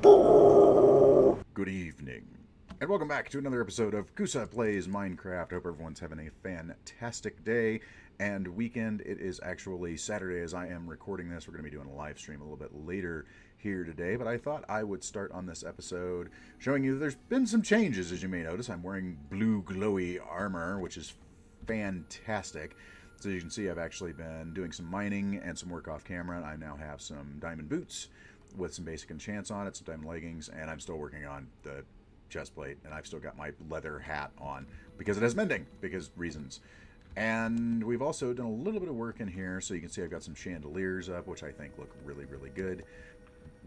Good evening, and welcome back to another episode of Kusa Plays Minecraft. I hope everyone's having a fantastic day and weekend. It is actually Saturday as I am recording this. We're going to be doing a live stream a little bit later here today, but I thought I would start on this episode showing you there's been some changes, as you may notice. I'm wearing blue glowy armor, which is fantastic. So you can see I've actually been doing some mining and some work off camera. I now have some diamond boots with some basic enchants on it, some diamond leggings, and I'm still working on the chest plate, and I've still got my leather hat on because it has mending, because reasons. And we've also done a little bit of work in here, so you can see I've got some chandeliers up, which I think look really, really good.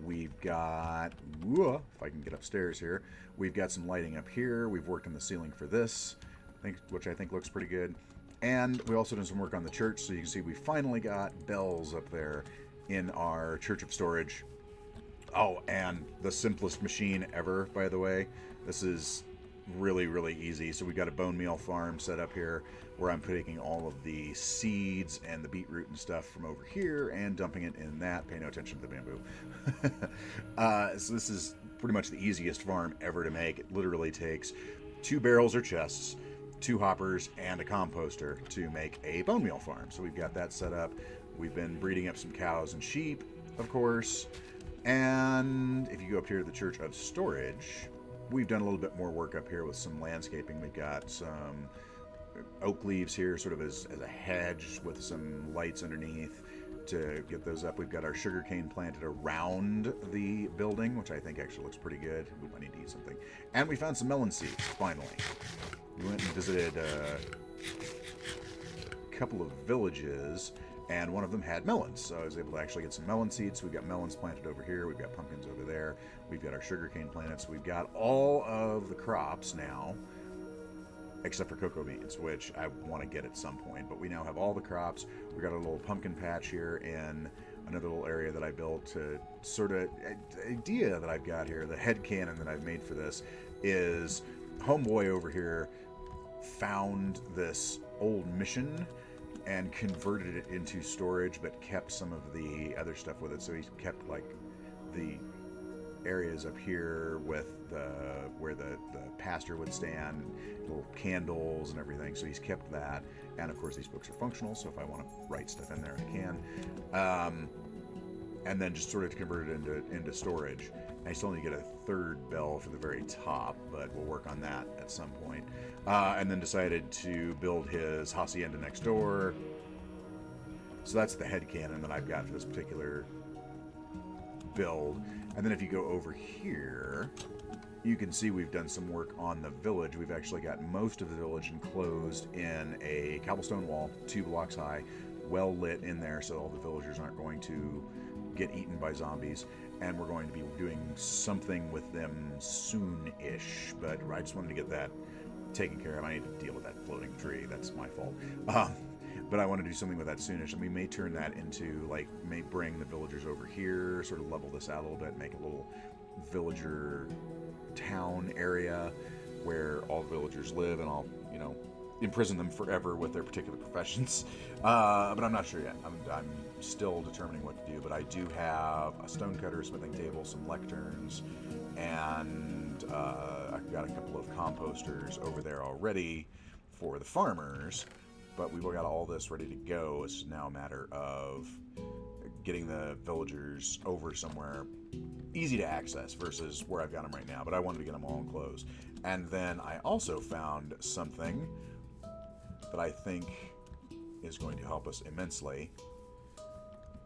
We've got, if I can get upstairs here, we've got some lighting up here. We've worked on the ceiling for this, which I think looks pretty good. And we also done some work on the church, so you can see we finally got bells up there in our Church of Storage. Oh, and the simplest machine ever, by the way. This is really, really easy. So we've got a bone meal farm set up here where I'm taking all of the seeds and the beetroot and stuff from over here and dumping it in that. Pay no attention to the bamboo. So this is pretty much the easiest farm ever to make. It literally takes 2 barrels or chests, 2 hoppers, and a composter to make a bone meal farm. So we've got that set up. We've been breeding up some cows and sheep, of course. And if you go up here to the Church of Storage, we've done a little bit more work up here with some landscaping. We've got some oak leaves here sort of as a hedge with some lights underneath to get those up. We've got our sugarcane planted around the building, which I think actually looks pretty good. I need to eat something. And we found some melon seeds, finally. We went and visited a couple of villages, and one of them had melons, so I was able to actually get some melon seeds. So we've got melons planted over here, we've got pumpkins over there, we've got our sugarcane planted, so we've got all of the crops now, except for cocoa beans, which I want to get at some point, but we now have all the crops. We've got a little pumpkin patch here in another little area that I built to sort of, idea that I've got here, the head cannon that I've made for this, is homeboy over here found this old mission and converted it into storage, but kept some of the other stuff with it. So he kept like the areas up here with where the pastor would stand, little candles and everything. So he's kept that, and of course these books are functional. So if I want to write stuff in there, I can. And then just sort of convert it into storage. I still need to get a 3rd bell for the very top, but we'll work on that at some point. And then decided to build his hacienda next door. So that's the head cannon that I've got for this particular build. And then if you go over here, you can see we've done some work on the village. We've actually got most of the village enclosed in a cobblestone wall, 2 blocks high, well lit in there, so all the villagers aren't going to get eaten by zombies. And we're going to be doing something with them soon-ish, but I just wanted to get that taken care of. I need to deal with that floating tree. That's my fault. But I want to do something with that soonish, and we may turn that into, like, may bring the villagers over here, sort of level this out a little bit, make a little villager town area where all villagers live, and I'll, imprison them forever with their particular professions. But I'm not sure yet. I'm still determining what to do, but I do have a stonecutter, a smithing table, some lecterns, and I've got a couple of composters over there already for the farmers, but we've got all this ready to go. It's now a matter of getting the villagers over somewhere easy to access versus where I've got them right now, but I wanted to get them all enclosed. And then I also found something that I think is going to help us immensely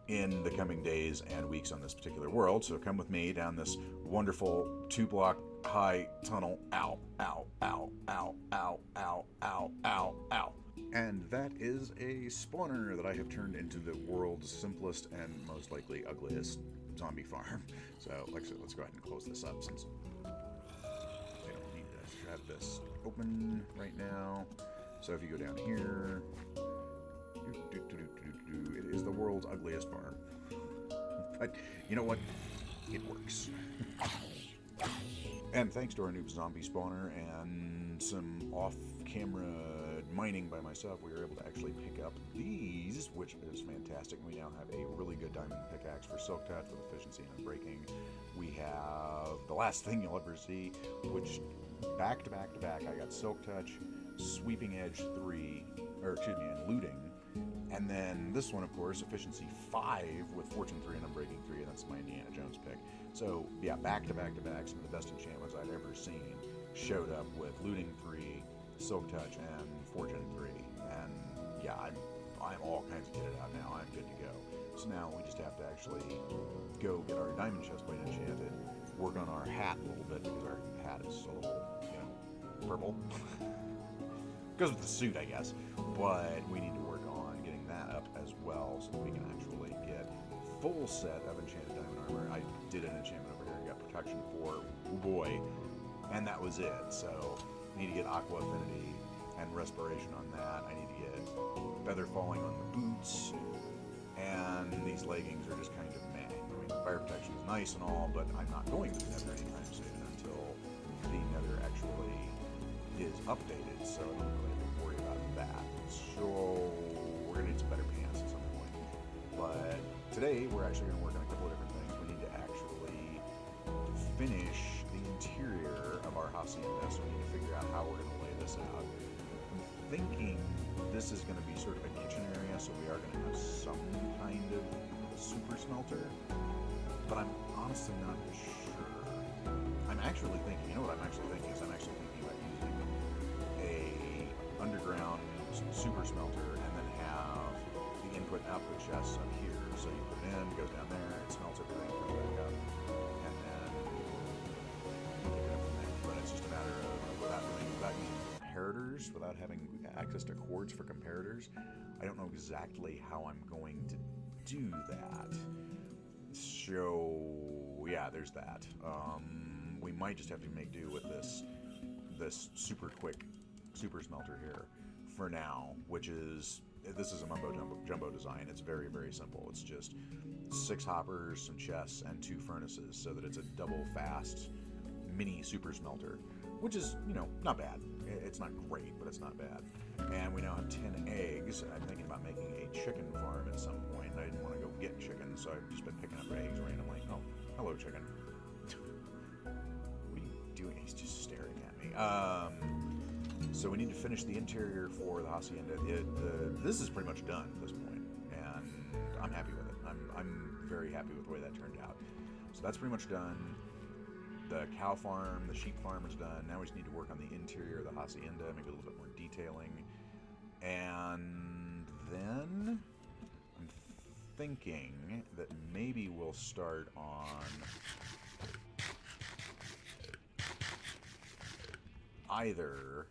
in the coming days and weeks on this particular world. So come with me down this wonderful 2-block high tunnel. Ow, ow, ow, ow, ow, ow, ow, ow, ow. And that is a spawner that I have turned into the world's simplest and most likely ugliest zombie farm. So like I said, let's go ahead and close this up since I don't need to have this open right now. So if you go down here, it is the world's ugliest farm. But you know what? It works. And thanks to our new zombie spawner and some off-camera mining by myself, we were able to actually pick up these, which is fantastic. We now have a really good diamond pickaxe for silk touch with efficiency and unbreaking. We have the last thing you'll ever see, which back to back to back, I got silk touch, sweeping edge 3, and looting. And then this one, of course, efficiency 5 with fortune 3 and unbreaking 3, and that's my Indiana Jones pick. So yeah, back to back to back, some of the best enchantments I'd ever seen showed up with looting 3, silk touch, and fortune 3. And yeah, I'm all kinds of kitted out now. I'm good to go. So now we just have to actually go get our diamond chestplate enchanted, work on our hat a little bit because our hat is a little, purple. Goes with the suit, I guess. But we need to work on getting that up as well so that we can actually get full set of enchanted diamond armor. I did an enchantment over here and got protection 4, boy, and that was it. So I need to get aqua affinity and respiration on that. I need to get feather falling on the boots, and these leggings are just kind of meh. I mean, fire protection is nice and all, but I'm not going to the nether anytime soon until the nether actually is updated, so I don't really have to worry about that. So we're gonna need some better pants at some point. But today we're actually gonna work on a couple of different things. We need to actually finish the interior of our hacienda, so we need to figure out how we're gonna lay this out. I'm thinking this is gonna be sort of a kitchen area, so we are gonna have some kind of super smelter, but I'm honestly not sure. I'm actually thinking, you know what I'm actually thinking is I'm actually thinking about using a underground super smelter and then have the input and output chests up here. So you put it in, it goes down there, it smelts everything, comes back up, and then you pick it up from there. But it's just a matter of without using comparators, without having access to cords for comparators, I don't know exactly how I'm going to do that. So yeah, there's that. We might just have to make do with this super quick super smelter here for now, this is a mumbo jumbo design. It's very, very simple. It's just 6 hoppers, some chests, and 2 furnaces, so that it's a double fast mini super smelter, which is, not bad. It's not great, but it's not bad. And we now have 10 eggs. I'm thinking about making a chicken farm at some point. I didn't want to go get chicken, so I've just been picking up eggs randomly. Oh, hello, chicken. What are you doing? He's just staring at me. So we need to finish the interior for the hacienda. This is pretty much done at this point, and I'm happy with it. I'm very happy with the way that turned out. So that's pretty much done. The cow farm, the sheep farm is done. Now we just need to work on the interior of the hacienda, maybe a little bit more detailing. And then I'm thinking that maybe we'll start on either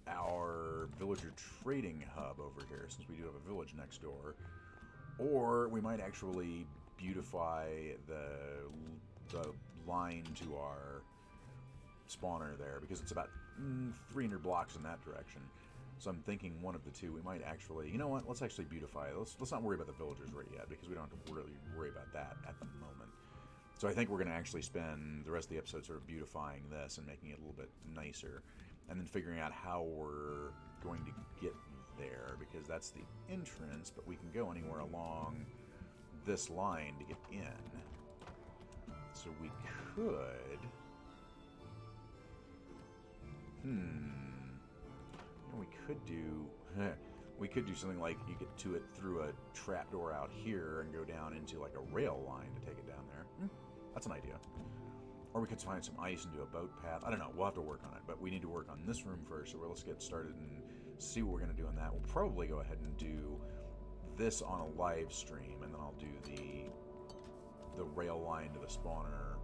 our villager trading hub over here, since we do have a village next door, or we might actually beautify the line to our spawner there, because it's about 300 blocks in that direction. So I'm thinking one of the two. We might actually, you know what? Let's actually beautify. Let's not worry about the villagers right yet, because we don't have to really worry about that at the moment. So I think we're going to actually spend the rest of the episode sort of beautifying this and making it a little bit nicer, and then figuring out how we're going to get there, because that's the entrance, but we can go anywhere along this line to get in. So we could... we could do... we could do something like you get to it through a trapdoor out here and go down into like a rail line to take it down there. That's an idea. Or we could find some ice and do a boat path. I don't know. We'll have to work on it. But we need to work on this room first. So let's get started and see what we're going to do on that. We'll probably go ahead and do this on a live stream, and then I'll do the rail line to the spawner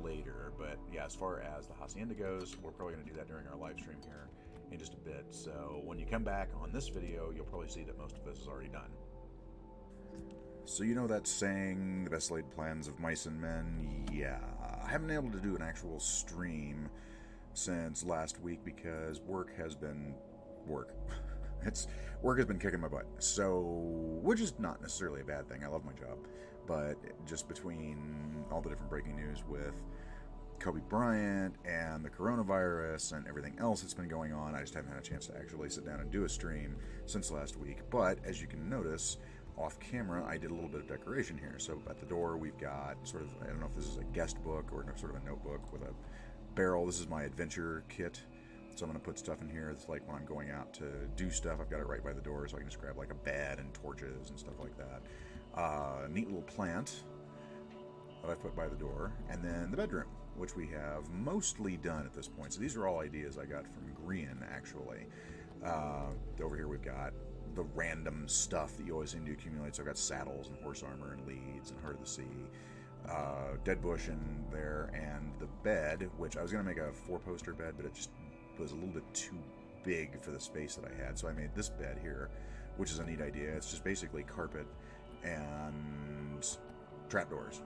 later. But yeah, as far as the hacienda goes, we're probably going to do that during our live stream here in just a bit. So when you come back on this video, you'll probably see that most of this is already done. So you know that saying, the best laid plans of mice and men? Yeah, I haven't been able to do an actual stream since last week because work has been work. Work has been kicking my butt. So, which is not necessarily a bad thing. I love my job, but just between all the different breaking news with Kobe Bryant and the coronavirus and everything else that's been going on, I just haven't had a chance to actually sit down and do a stream since last week. But as you can notice, off camera, I did a little bit of decoration here. So at the door, we've got sort of, I don't know if this is a guest book or sort of a notebook with a barrel. This is my adventure kit. So I'm going to put stuff in here. It's like when I'm going out to do stuff, I've got it right by the door, so I can just grab like a bed and torches and stuff like that. Neat little plant that I've put by the door. And then the bedroom, which we have mostly done at this point. So these are all ideas I got from Grian, actually. Over here we've got the random stuff that you always seem to accumulate. So I've got saddles and horse armor and leads and Heart of the Sea. Dead bush in there, and the bed, which I was going to make a 4-poster bed, but it just was a little bit too big for the space that I had. So I made this bed here, which is a neat idea. It's just basically carpet and trapdoors.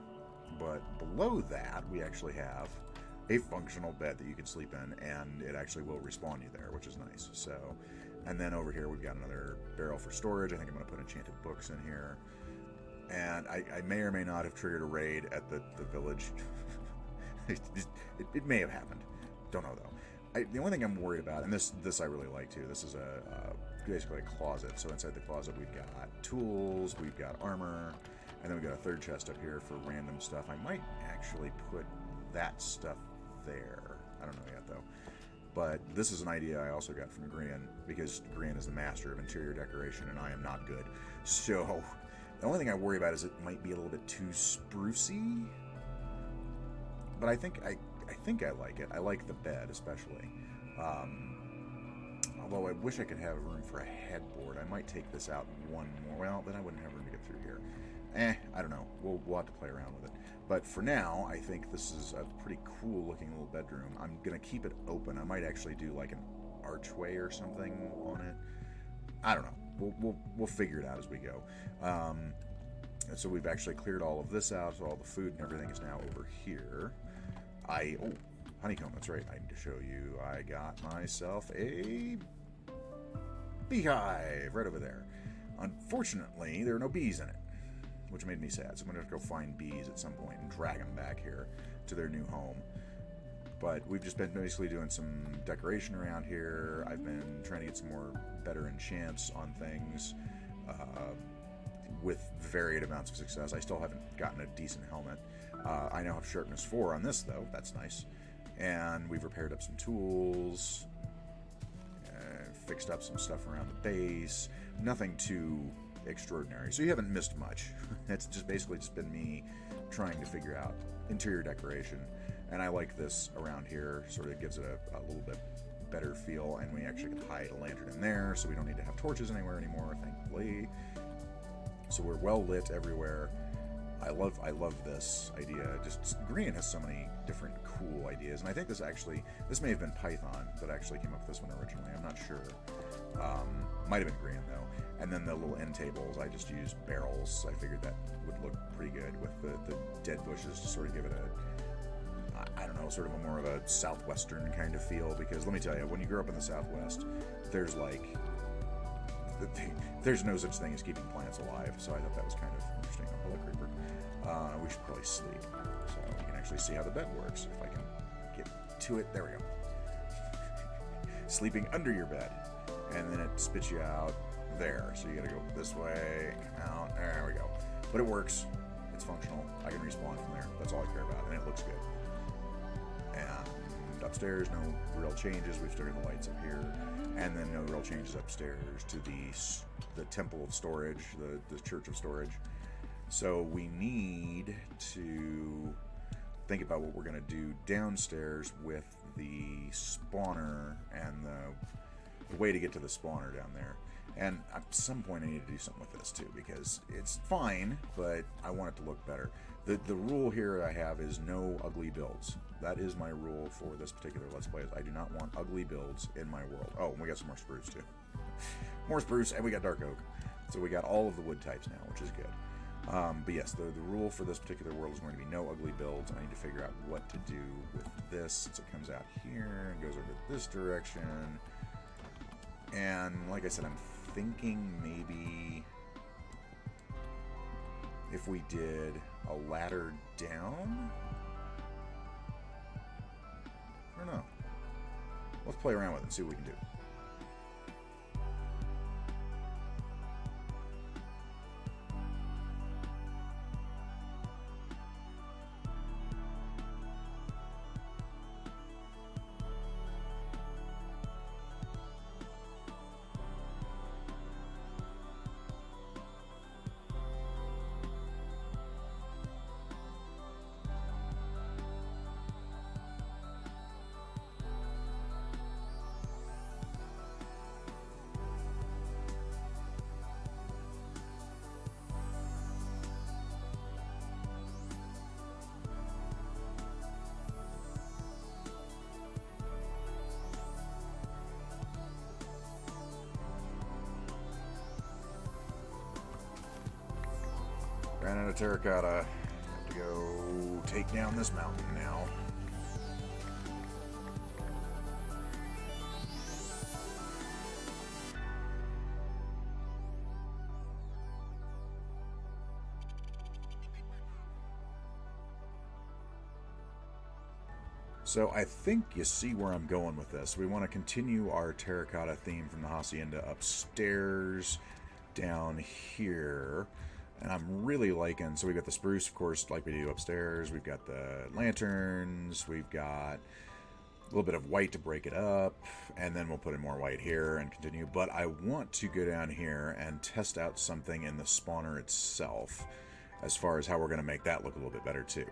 But below that, we actually have a functional bed that you can sleep in, and it actually will respawn you there, which is nice. So, and then over here, we've got another barrel for storage. I think I'm going to put enchanted books in here. And I may or may not have triggered a raid at the village. it may have happened. Don't know, though. The only thing I'm worried about, and this I really like, too, this is basically a closet. So inside the closet, we've got tools, we've got armor, and then we've got a third chest up here for random stuff. I might actually put that stuff there. I don't know yet, though. But this is an idea I also got from Grian, because Grian is the master of interior decoration, and I am not good. So the only thing I worry about is it might be a little bit too sprucey. But I think I like it. I like the bed, especially. Although I wish I could have room for a headboard. I might take this out one more. Well, then I wouldn't have room to get through here. I don't know. We'll have to play around with it. But for now, I think this is a pretty cool looking little bedroom. I'm going to keep it open. I might actually do like an archway or something on it. I don't know. We'll figure it out as we go. And so we've actually cleared all of this out, so all the food and everything is now over here. Honeycomb, that's right. I need to show you. I got myself a beehive right over there. Unfortunately, there are no bees in it, which made me sad. So I'm going to have to go find bees at some point and drag them back here to their new home. But we've just been basically doing some decoration around here. I've been trying to get some more better enchants on things with varied amounts of success. I still haven't gotten a decent helmet. I now have sharpness 4 on this, though. That's nice. And we've repaired up some tools, fixed up some stuff around the base. Nothing too extraordinary. So you haven't missed much. It's just basically just been me trying to figure out interior decoration. And I like this around here. Sort of gives it a little bit better feel. And we actually can hide a lantern in there, so we don't need to have torches anywhere anymore, thankfully. So we're well lit everywhere. I love this idea. Just Grian has so many different cool ideas, and I think this may have been Python that actually came up with this one originally. I'm not sure. Might have been Grian though. And then the little end tables, I just used barrels. I figured that would look pretty good with the dead bushes to sort of give it I don't know, sort of a more of a southwestern kind of feel. Because let me tell you, when you grow up in the Southwest, there's no such thing as keeping plants alive. So I thought that was kind of interesting. Oh, hello, creeper. We should probably sleep, so you can actually see how the bed works. If I can get to it, there we go. Sleeping under your bed, and then it spits you out there. So you got to go this way, out. There we go. But it works. It's functional. I can respawn from there. That's all I care about, and it looks good. And upstairs, no real changes. We've still got the lights up here, and then no real changes upstairs to the temple of storage, the church of storage. So we need to think about what we're going to do downstairs with the spawner and the way to get to the spawner down there. And at some point I need to do something with this too, because it's fine, but I want it to look better. The rule here I have is no ugly builds. That is my rule for this particular Let's Play. I do not want ugly builds in my world. Oh, and we got some more spruce too. More spruce, and we got dark oak. So we got all of the wood types now, which is good. But yes, the rule for this particular world is going to be no ugly builds. I need to figure out what to do with this, since it comes out here and goes over this direction. And like I said, I'm thinking maybe if we did a ladder down, I don't know. Let's play around with it and see what we can do. Ran out of terracotta. Have to go take down this mountain now. So I think you see where I'm going with this. We want to continue our terracotta theme from the hacienda upstairs down here. And I'm really liking, so we've got the spruce, of course, like we do upstairs. We've got the lanterns. We've got a little bit of white to break it up. And then we'll put in more white here and continue. But I want to go down here and test out something in the spawner itself as far as how we're going to make that look a little bit better too.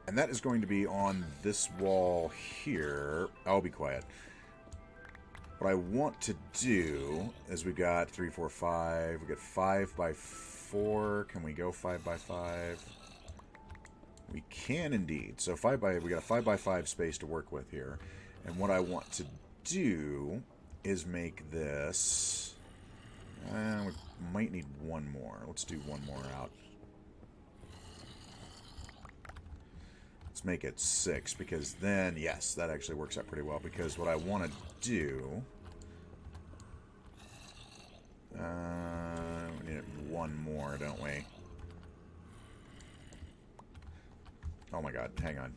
And that is going to be on this wall here. I'll be quiet. What I want to do is we've got 3, 4, 5. We've got 5 by 4. Can we go 5 by 5? We can indeed. So we got a 5 by 5 space to work with here. And what I want to do is make this... we might need one more. Let's do one more out. Let's make it 6, because then, yes, that actually works out pretty well, because what I want to do... we need one more, don't we? Oh my god, hang on.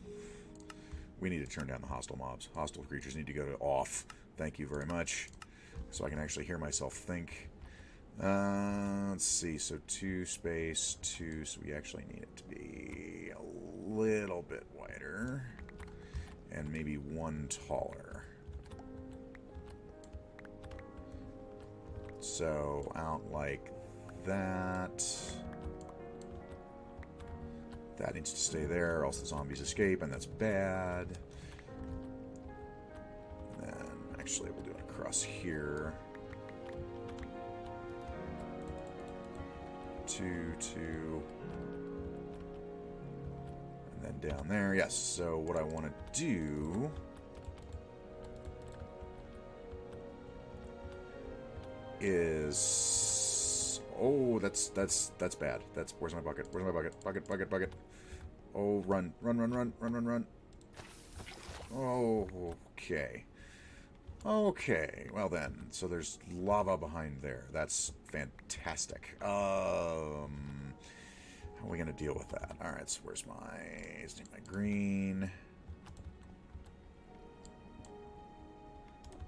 We need to turn down the hostile mobs. Hostile creatures need to go to off. Thank you very much. So I can actually hear myself think. Let's see, so 2 space, 2, so we actually need it to be a little bit wider. And maybe 1 taller. So, out like that. That needs to stay there, or else the zombies escape, and that's bad. And then, actually, we'll do it across here. 2, 2. And then down there. Yes, so what I want to do... is... Oh, that's bad. Where's my bucket? Where's my bucket? Bucket. Oh, run. Run. Oh, okay. Okay, well then. So there's lava behind there. That's fantastic. How are we going to deal with that? Alright, so where's my green?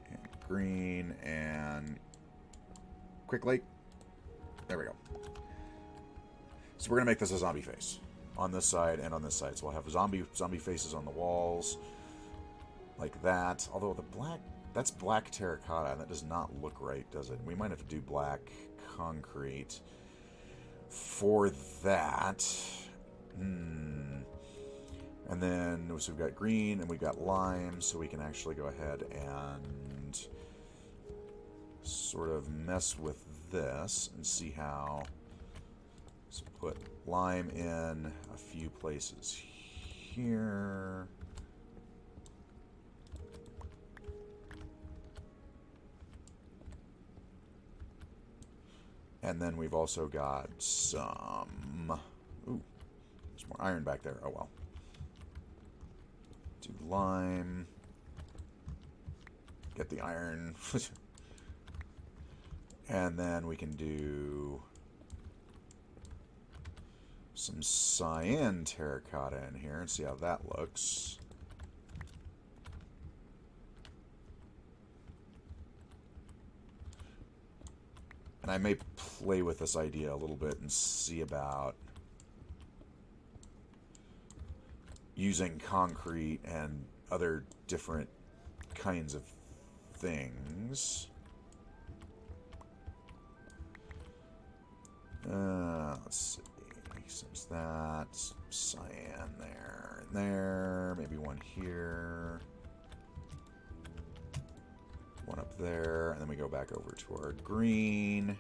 And green, and... quickly. There we go. So we're going to make this a zombie face. On this side and on this side. So we'll have zombie faces on the walls. Like that. Although the black... that's black terracotta, and that does not look right, does it? We might have to do black concrete for that. And then, so we've got green, and we've got lime, so we can actually go ahead and sort of mess with this and see how... so put lime in a few places here. And then we've also got some... ooh, there's more iron back there. Oh, well. Do lime. Get the iron. And then we can do some cyan terracotta in here and see how that looks. And I may play with this idea a little bit and see about using concrete and other different kinds of things. Let's see. Since that's cyan there and there. Maybe one here. One up there. And then we go back over to our green.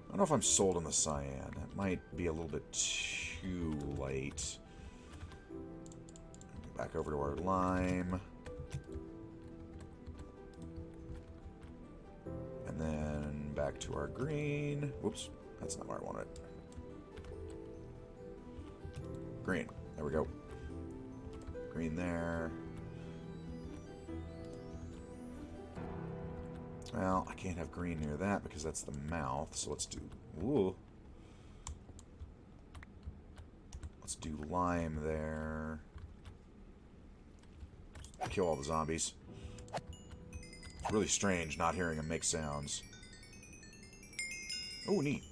I don't know if I'm sold on the cyan. It might be a little bit too light. Back over to our lime. And then back to our green. Whoops, that's not where I want it. Green. There we go. Green there. Well, I can't have green near that because that's the mouth. So let's do... Ooh. Let's do lime there. Kill all the zombies. It's really strange not hearing them make sounds. Oh, neat.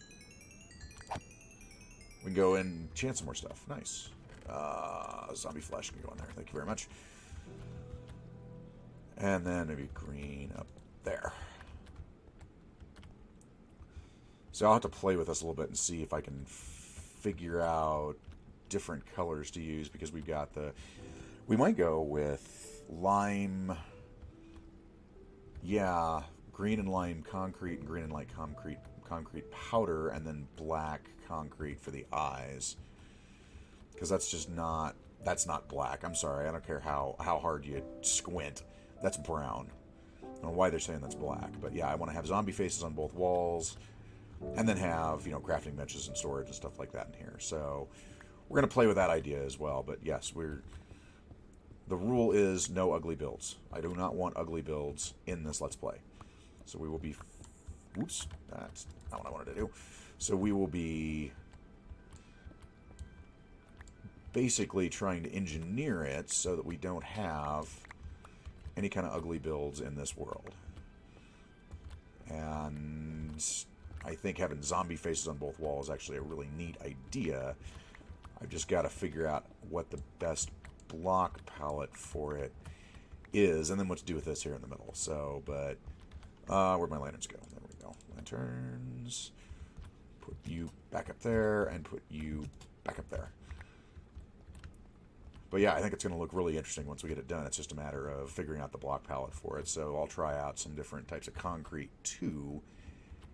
We can go and chant some more stuff. Nice. Zombie flesh can go in there. Thank you very much. And then maybe green up there. So I'll have to play with this a little bit and see if I can figure out different colors to use, because we've got the... We might go with lime... Yeah, green and lime concrete and green and light concrete powder, and then black concrete for the eyes. Because that's just not... That's not black. I'm sorry. I don't care how hard you squint. That's brown. I don't know why they're saying that's black. But yeah, I want to have zombie faces on both walls. And then have, you know, crafting benches and storage and stuff like that in here. So we're going to play with that idea as well. But yes, the rule is no ugly builds. I do not want ugly builds in this Let's Play. So we will be... Oops, that's not what I wanted to do. So we will be basically trying to engineer it so that we don't have any kind of ugly builds in this world. And I think having zombie faces on both walls is actually a really neat idea. I've just got to figure out what the best block palette for it is, and then what to do with this here in the middle. So, but where'd my lanterns go? There we go. Lanterns. Put you back up there, and put you back up there. But yeah, I think it's going to look really interesting once we get it done. It's just a matter of figuring out the block palette for it. So I'll try out some different types of concrete too,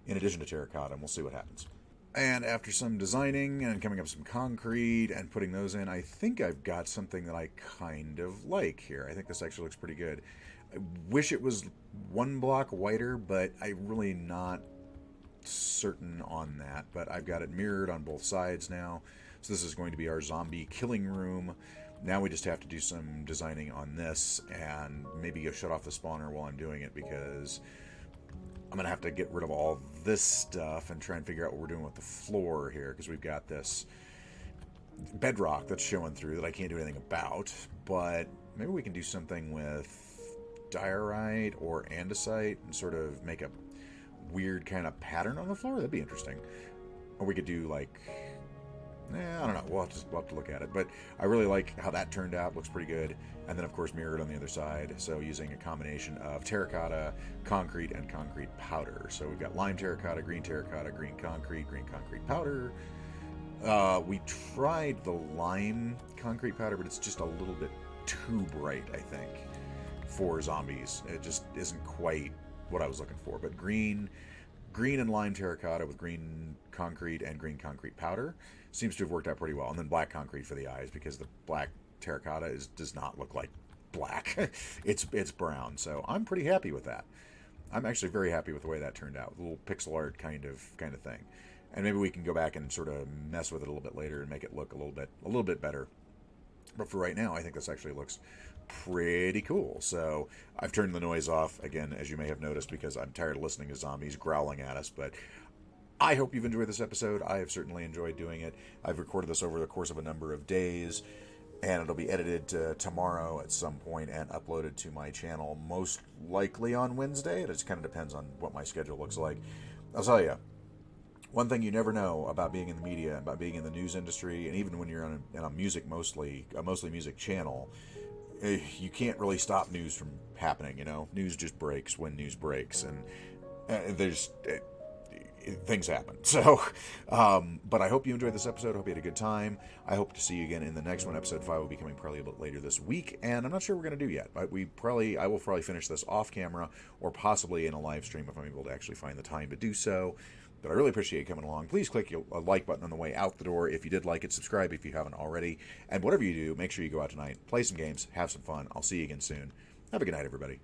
in addition to terracotta, and we'll see what happens. And after some designing and coming up with some concrete and putting those in, I think I've got something that I kind of like here. I think this actually looks pretty good. I wish it was one block whiter, but I'm really not certain on that. But I've got it mirrored on both sides now. So this is going to be our zombie killing room. Now we just have to do some designing on this and maybe go shut off the spawner while I'm doing it, because I'm going to have to get rid of all this stuff and try and figure out what we're doing with the floor here, because we've got this bedrock that's showing through that I can't do anything about. But maybe we can do something with diorite or andesite and sort of make a weird kind of pattern on the floor. That'd be interesting. Or we could do like... I don't know. We'll have to look at it. But I really like how that turned out. Looks pretty good. And then, of course, mirrored on the other side. So using a combination of terracotta, concrete, and concrete powder. So we've got lime terracotta, green concrete powder. We tried the lime concrete powder, but it's just a little bit too bright, I think, for zombies. It just isn't quite what I was looking for. But green and lime terracotta with green concrete and green concrete powder seems to have worked out pretty well. And then black concrete for the eyes, because the black terracotta does not look like black. it's brown. So I'm pretty happy with that. I'm actually very happy with the way that turned out. A little pixel art kind of thing. And maybe we can go back and sort of mess with it a little bit later and make it look a little bit better. But for right now, I think this actually looks pretty cool. So I've turned the noise off again, as you may have noticed, because I'm tired of listening to zombies growling at us. But I hope you've enjoyed this episode. I have certainly enjoyed doing it. I've recorded this over the course of a number of days, and it'll be edited tomorrow at some point and uploaded to my channel, most likely on Wednesday. It just kind of depends on what my schedule looks like. I'll tell you, one thing you never know about being in the media, about being in the news industry, and even when you're on a music mostly music channel, you can't really stop news from happening. News just breaks when news breaks, and things happen. So, but I hope you enjoyed this episode. I hope you had a good time. I hope to see you again in the next one. Episode 5 will be coming probably a bit later this week, and I'm not sure what we're going to do yet. But I will probably finish this off camera or possibly in a live stream if I'm able to actually find the time to do so. But I really appreciate you coming along. Please click a like button on the way out the door if you did like it. Subscribe if you haven't already. And whatever you do, make sure you go out tonight, play some games, have some fun. I'll see you again soon. Have a good night, everybody.